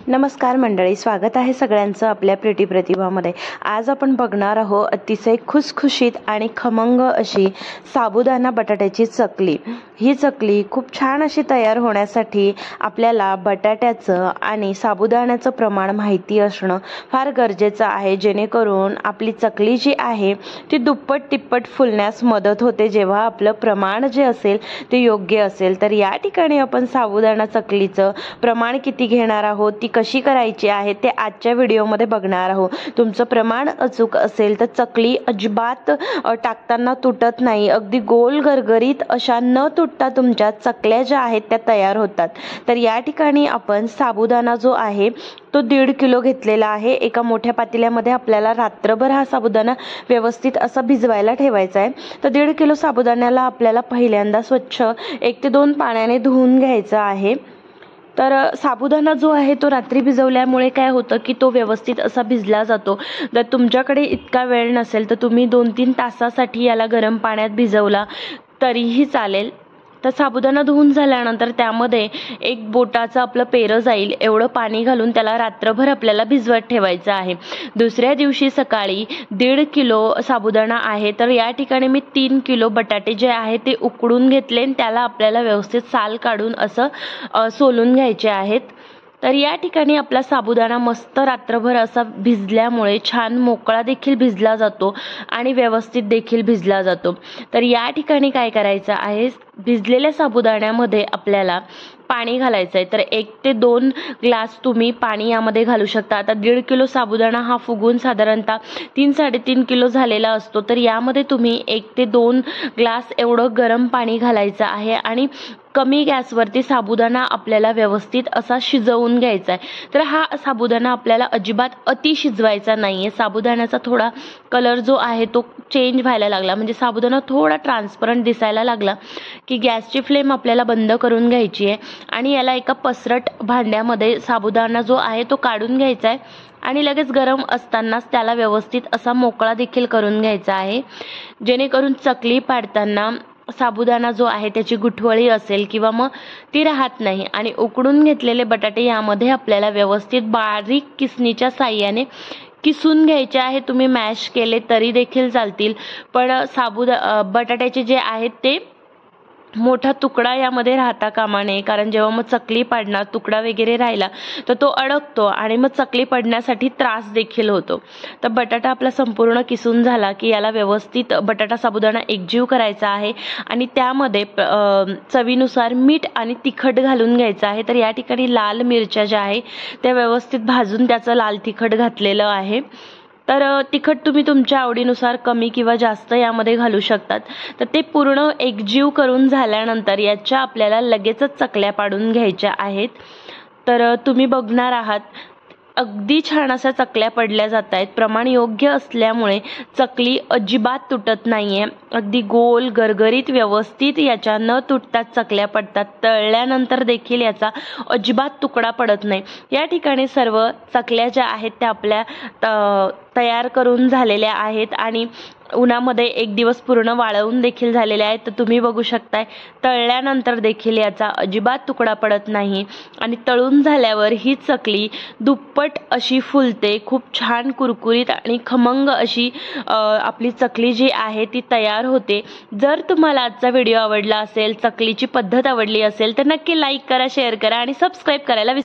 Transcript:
नमस्कार मंडळी, स्वागत आहे सगळ्यांचं आपल्या प्रिटी प्रतिभामध्ये। आज आपण बघणार आहोत अतिशय खुसखुशीत आणि खमंग अशी साबुदाणा बटाट्याची चकली। ही चकली खूप छान अशी तयार होण्यासाठी आपल्याला बटाट्याचं आणि साबुदाण्याचं प्रमाण माहिती असणं फार गरजेचं आहे, जेणेकरून आपली चकली जी आहे ती दुप्पट तिप्पट फुलण्यास मदत होते जेव्हा आपलं प्रमाण जे असेल ते योग्य असेल। तर या ठिकाणी आपण साबुदाणा चकलीचं प्रमाण किती घेणार आहोत, ती कशी करायची आहे ते आजच्या व्हिडिओमध्ये बघणार आहोत। तुमचं प्रमाण अचूक असेल तर चकली अजिबात टाकताना तुटत नाही, अगदी गोल गरगरीत अशा न तुटता तुमच्या चकल्या ज्या आहेत त्या तयार होतात। तर या ठिकाणी आपण साबुदाणा जो आहे तो 1.5 किलो घेतलेला आहे। एका मोठ्या पातेल्यामध्ये आपल्याला रात्रभर हा साबुदाणा व्यवस्थित असा भिजवायला ठेवायचा आहे। तर 1.5 किलो साबुदाण्याला आपल्याला पहिल्यांदा स्वच्छ 1 ते 2 पाण्याने धुवून घ्यायचा आहे। तर साबुदाणा जो आहे तो रात्री भिजवल्यामुळे काय होतं की तो व्यवस्थित असा भिजला जातो। जर तुमच्याकडे इतका वेळ नसेल तर तुम्ही 2-3 तासासाठी याला गरम पाण्यात भिजवला तरीही चालेल। तर साबुदाणा धुवून झाल्यानंतर त्यामध्ये 1 बोटाचं आपलं पेरं जाईल एवढं पाणी घालून त्याला रात्रभर आपल्याला भिजवत ठेवायचं आहे। दुसऱ्या दिवशी सकाळी 1.5 किलो साबुदाणा आहे, तर या ठिकाणी मी 3 किलो बटाटे जे आहे ते उकडून घेतले आणि त्याला आपल्याला व्यवस्थित साल काढून असं सोलून घ्यायचे आहेत। तर या ठिकाणी आपला साबुदाणा मस्त रात्रभर असा भिजल्यामुळे छान मोकळा देखील भिजला जातो आणि व्यवस्थित देखील भिजला जातो। तर या ठिकाणी काय करायचं आहे, भिजलेल्या साबुदाण्यामध्ये आपल्याला पाणी घालायचं आहे। तर 1 ते 2 ग्लास तुम्ही पाणी यामध्ये घालू शकता। आता 1.5 किलो साबुदाणा हा फुगून साधारणतः 3-3.5 किलो झालेला असतो, तर यामध्ये तुम्ही 1 ते 2 ग्लास एवढं गरम पाणी घालायचं आहे आणि कमी गॅसवरती साबुदाणा आपल्याला व्यवस्थित असा शिजवून घ्यायचा आहे। तर हा साबुदाणा आपल्याला अजिबात अति शिजवायचा नाहीये। साबुदाण्याचा थोडा कलर जो आहे तो चेंज व्हायला लागला, म्हणजे साबुदाणा थोडा ट्रान्सपरंट दिसायला लागला की गॅसची फ्लेम आपल्याला बंद करून घ्यायची आहे आणि याला एका पसरट भांड्यामध्ये साबुदाणा जो आहे तो काढून घ्यायचा आहे आणि लगेच गरम असतानाच त्याला व्यवस्थित असा मोकळा देखील करून घ्यायचा आहे, जेणेकरून चकली पाडताना साबुदाणा जो आहे त्याची गुठवळी असेल किंवा मग ती राहत नाही। आणि उकडून घेतलेले बटाटे यामध्ये आपल्याला व्यवस्थित बारीक किसणीच्या साहाय्याने किसून घ्यायचे आहे। तुम्ही मॅश केले तरी देखील चालतील, पण बटाट्याचे जे आहेत ते मोठा तुकडा यामध्ये राहता कामा नये, कारण जेव्हा मग चकली पाडणार तुकडा वगैरे राहिला तर तो अडकतो आणि मग चकली पडण्यासाठी त्रास देखील होतो। तर बटाटा आपला संपूर्ण किसून झाला की याला व्यवस्थित बटाटा साबुदाणा एकजीव करायचा आहे आणि त्यामध्ये चवीनुसार मीठ आणि तिखट घालून घ्यायचं आहे। तर या ठिकाणी लाल मिरच्या ज्या आहे त्या व्यवस्थित भाजून त्याचं लाल तिखट घातलेलं आहे। तर तिखट तुम्ही तुमच्या आवडीनुसार कमी किंवा जास्त यामध्ये घालू शकतात। तर ते पूर्ण एकजीव करून झाल्यानंतर याच्या आपल्याला लगेचच चकल्या पाडून घ्यायच्या आहेत। तर तुम्ही बघणार आहात अगदी छान अशा चकल्या पडल्या जात आहेत। प्रमाण योग्य असल्यामुळे चकली अजिबात तुटत नाहीये, अगदी गोल गरगरीत व्यवस्थित याच्या न तुटतात चकल्या पडतात। तळल्यानंतर देखील याचा अजिबात तुकडा पडत नाही। या ठिकाणी सर्व चकल्या ज्या आहेत त्या आपल्या तयार करून झालेल्या आहेत आणि उन्हामध्ये 1 दिवस पूर्ण वाळवून देखील झालेले आहेत। तर तुम्ही बघू शकताय तळल्यानंतर देखील याचा अजिबात तुकडा पडत नाही आणि तळून झाल्यावर ही चकली दुप्पट अशी फुलते, खूप छान कुरकुरीत आणि खमंग अशी आपली चकली जी आहे ती तयार होते। जर तुम्हाला आजचा व्हिडिओ आवडला असेल, चकलीची पद्धत आवडली असेल तर नक्की लाईक करा, शेअर करा आणि सबस्क्राईब करायला